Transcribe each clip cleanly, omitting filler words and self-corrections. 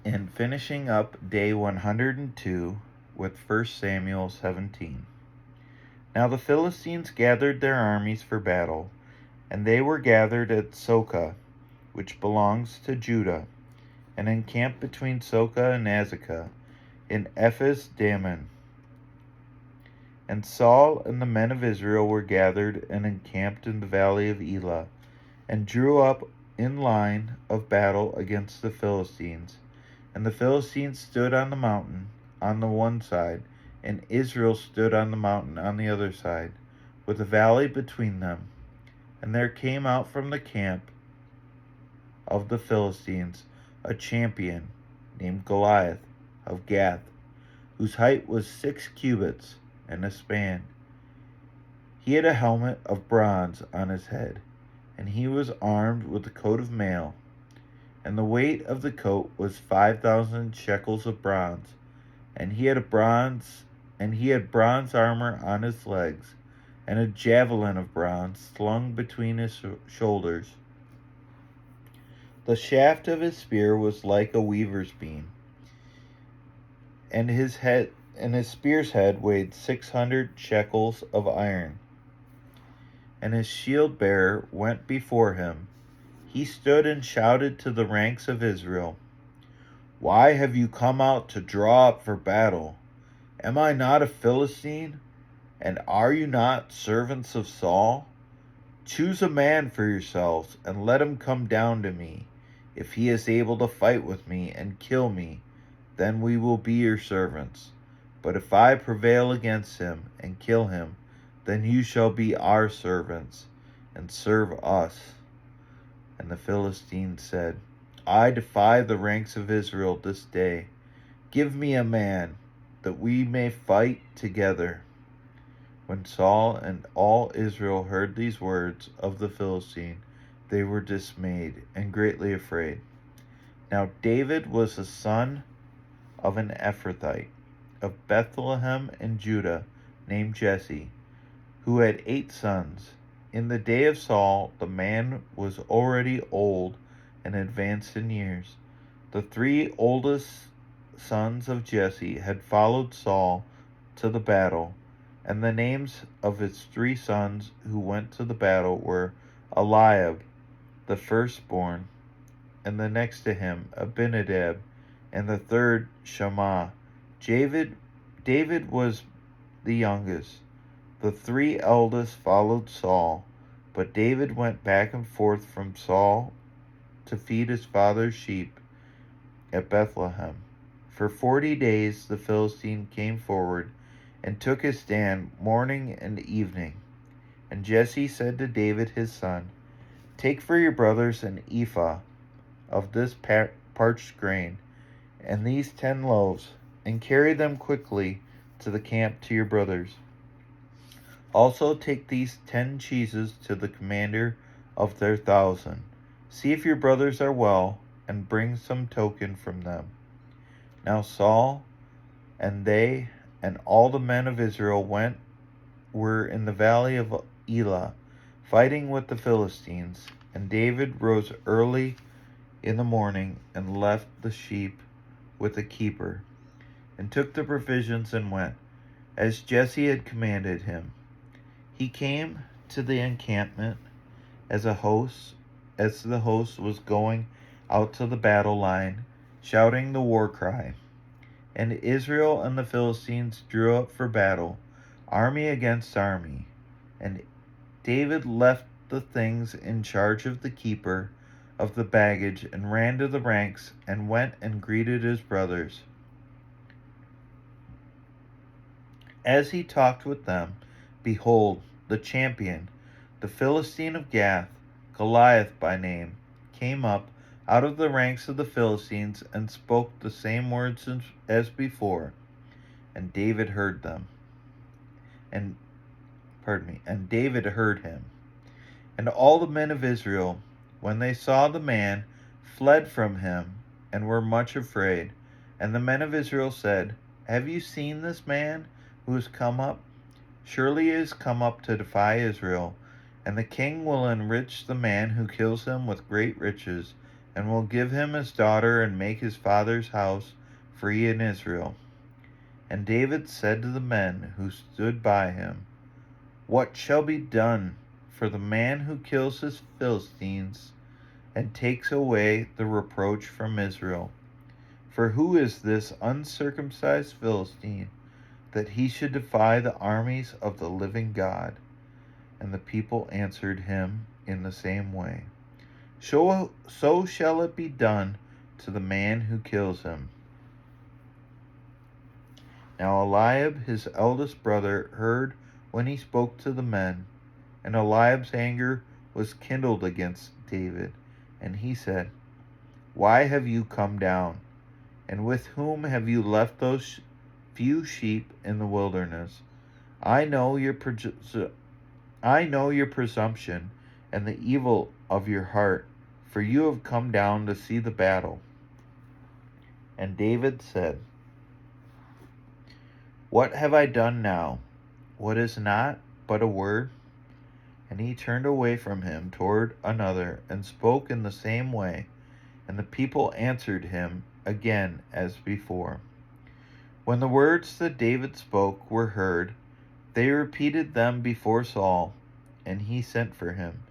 and finishing up day 102 with 1 Samuel 17. Now the Philistines gathered their armies for battle, and they were gathered at Socoh, which belongs to Judah, and encamped between Socoh and Azekah, in Ephes Dammim. And Saul and the men of Israel were gathered and encamped in the valley of Elah, and drew up in line of battle against the Philistines. And the Philistines stood on the mountain on the one side, and Israel stood on the mountain on the other side, with a valley between them. And there came out from the camp of the Philistines a champion named Goliath of Gath, whose height was 6 cubits and a span. He had a helmet of bronze on his head, and he was armed with a coat of mail, and the weight of the coat was 5,000 shekels of bronze, and he had bronze armor on his legs, and a javelin of bronze slung between his shoulders. The shaft of his spear was like a weaver's beam, and his spear's head weighed 600 shekels of iron. And his shield bearer went before him. He stood and shouted to the ranks of Israel, "Why have you come out to draw up for battle? Am I not a Philistine? And are you not servants of Saul? Choose a man for yourselves, and let him come down to me. If he is able to fight with me and kill me, then we will be your servants. But if I prevail against him and kill him, then you shall be our servants and serve us." And the Philistines said, "I defy the ranks of Israel this day. Give me a man, that we may fight together." When Saul and all Israel heard these words of the Philistine, they were dismayed and greatly afraid. Now David was the son of an Ephrathite of Bethlehem in Judah, named Jesse, who had 8 sons. In the day of Saul, the man was already old and advanced in years. The 3 oldest sons of Jesse had followed Saul to the battle, and the names of his 3 sons who went to the battle were Eliab, the firstborn, and the next to him Abinadab, and the third Shammah. David was the youngest. The 3 eldest followed Saul, but David went back and forth from Saul to feed his father's sheep at Bethlehem. For 40 days the Philistine came forward and took his stand morning and evening. And Jesse said to David his son, "Take for your brothers an ephah of this parched grain, and these 10 loaves, and carry them quickly to the camp to your brothers. Also take these 10 cheeses to the commander of their 1,000. See if your brothers are well, and bring some token from them." Now Saul and they and all the men of Israel were in the valley of Elah, fighting with the Philistines. And David rose early in the morning and left the sheep with a keeper, and took the provisions and went, as Jesse had commanded him. He came to the encampment as the host was going out to the battle line, shouting the war cry. And Israel and the Philistines drew up for battle, army against army. And David left the things in charge of the keeper of the baggage, and ran to the ranks, and went and greeted his brothers. As he talked with them, behold, the champion, the Philistine of Gath, Goliath by name, came up out of the ranks of the Philistines and spoke the same words as before. And David heard them. And David heard him. And all the men of Israel, when they saw the man, fled from him and were much afraid. And the men of Israel said, "Have you seen this man who has come up? Surely he has come up to defy Israel, and the king will enrich the man who kills him with great riches, and will give him his daughter and make his father's house free in Israel. And David said to the men who stood by him, What shall be done for the man who kills his Philistines and takes away the reproach from Israel? For who is this uncircumcised Philistine that he should defy the armies of the living God? And the people answered him in the same way. So shall it be done to the man who kills him. Now Eliab his eldest brother heard when he spoke to the men, and Eliab's anger was kindled against David, and he said, Why have you come down? And with whom have you left those few sheep in the wilderness? I know your presumption and the evil of your heart, for you have come down to see the battle. And David said, What have I done now? What is not but a word? And he turned away from him toward another, and spoke in the same way. And the people answered him again as before. When the words that David spoke were heard, they repeated them before Saul, and he sent for him.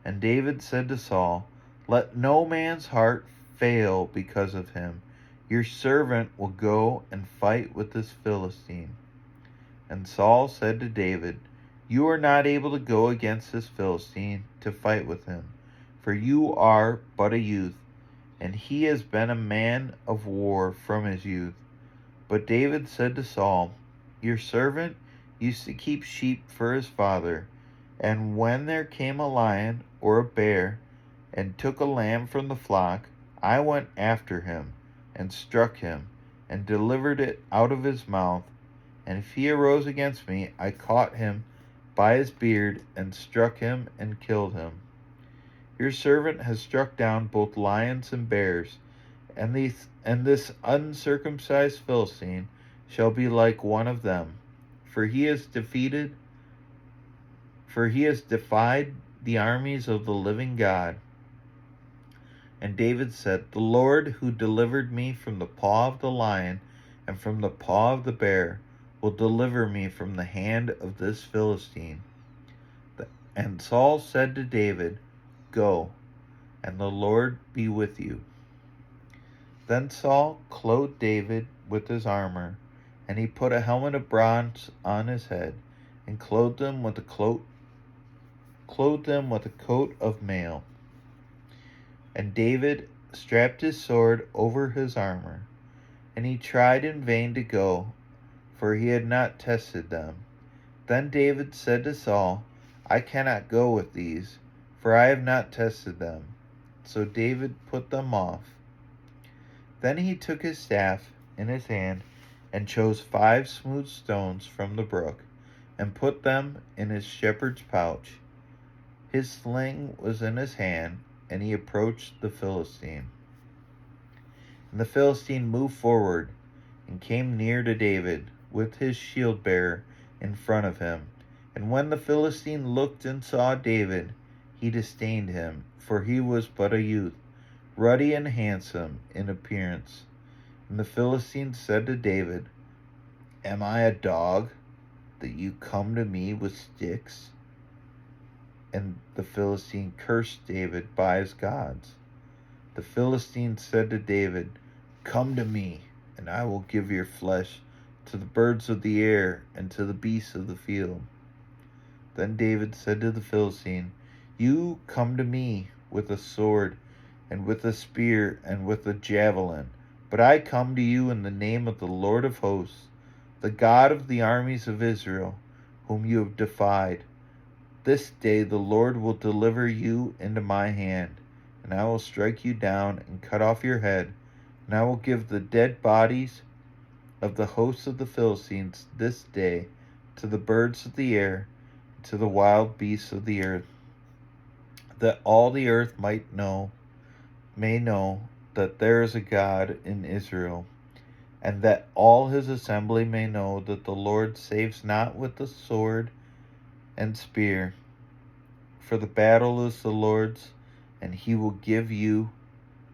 And David said to Saul, Let no man's heart fail because of him. Your servant will go and fight with this Philistine. And Saul said to David, You are not able to go against this Philistine to fight with him, for you are but a youth, and he has been a man of war from his youth. But David said to Saul, Your servant used to keep sheep for his father, and when there came a lion or a bear and took a lamb from the flock, I went after him and struck him and delivered it out of his mouth. And if he arose against me, I caught him by his beard and struck him and killed him. Your servant has struck down both lions and bears, and this uncircumcised Philistine shall be like one of them, for he has defied the armies of the living God. And David said, The Lord who delivered me from the paw of the lion and from the paw of the bear will deliver me from the hand of this Philistine. And Saul said to David, Go, and the Lord be with you. Then Saul clothed David with his armor, and he put a helmet of bronze on his head, and clothed him with a coat of mail. And David strapped his sword over his armor, and he tried in vain to go, for he had not tested them. Then David said to Saul, I cannot go with these, for I have not tested them. So David put them off. Then he took his staff in his hand, and chose 5 smooth stones from the brook, and put them in his shepherd's pouch. His sling was in his hand, and he approached the Philistine. And the Philistine moved forward, and came near to David, with his shield-bearer in front of him. And when the Philistine looked and saw David, he disdained him, for he was but a youth, ruddy and handsome in appearance. And the Philistine said to David, Am I a dog, that you come to me with sticks? And the Philistine cursed David by his gods. The Philistine said to David, Come to me, and I will give your flesh to the birds of the air and to the beasts of the field. Then David said to the Philistine, You come to me with a sword and with a spear and with a javelin, but I come to you in the name of the Lord of hosts, the God of the armies of Israel, whom you have defied. This day the Lord will deliver you into my hand, and I will strike you down and cut off your head, and I will give the dead bodies of the hosts of the Philistines this day to the birds of the air and to the wild beasts of the earth, that all the earth may know that there is a God in Israel, and that all his assembly may know that the Lord saves not with the sword and spear, for the battle is the Lord's, and he will give you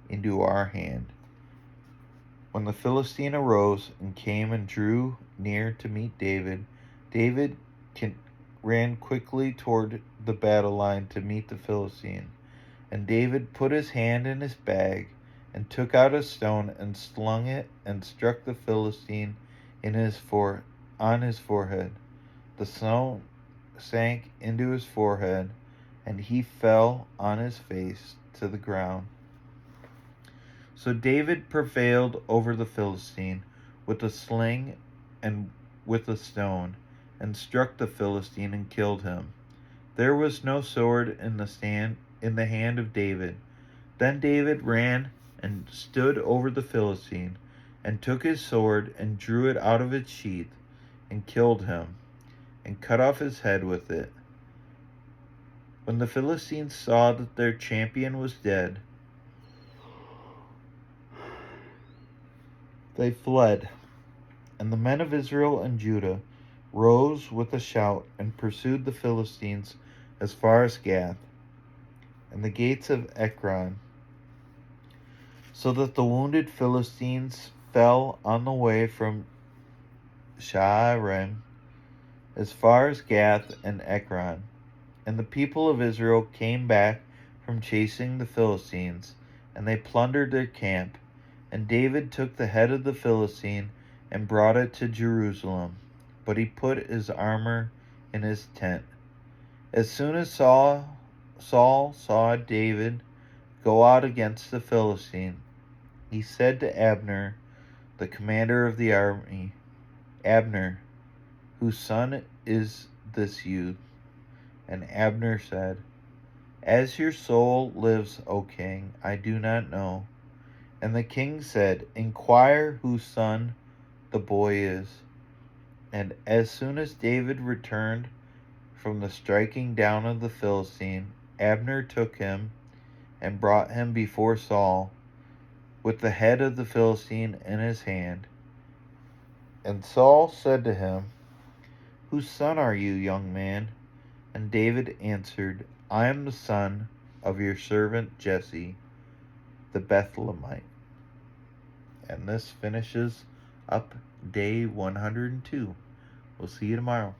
into our hand. When the Philistine arose and came and drew near to meet David, David ran quickly toward the battle line to meet the Philistine. And David put his hand in his bag and took out a stone and slung it and struck the Philistine on his forehead. The stone sank into his forehead, and he fell on his face to the ground. So David prevailed over the Philistine with a sling and with a stone, and struck the Philistine and killed him. There was no sword in the hand of David. Then David ran and stood over the Philistine, and took his sword and drew it out of its sheath, and killed him, and cut off his head with it. When the Philistines saw that their champion was dead, they fled, and the men of Israel and Judah rose with a shout and pursued the Philistines as far as Gath and the gates of Ekron, so that the wounded Philistines fell on the way from Shaaraim as far as Gath and Ekron. And the people of Israel came back from chasing the Philistines, and they plundered their camp. And David took the head of the Philistine and brought it to Jerusalem, but he put his armor in his tent. As soon as Saul saw David go out against the Philistine, he said to Abner, the commander of the army, "Abner, whose son is this youth?" And Abner said, "As your soul lives, O king, I do not know." And the king said, "Inquire whose son the boy is." And as soon as David returned from the striking down of the Philistine, Abner took him and brought him before Saul, with the head of the Philistine in his hand. And Saul said to him, "Whose son are you, young man?" And David answered, "I am the son of your servant Jesse, the Bethlehemite." And this finishes up day 102. We'll see you tomorrow.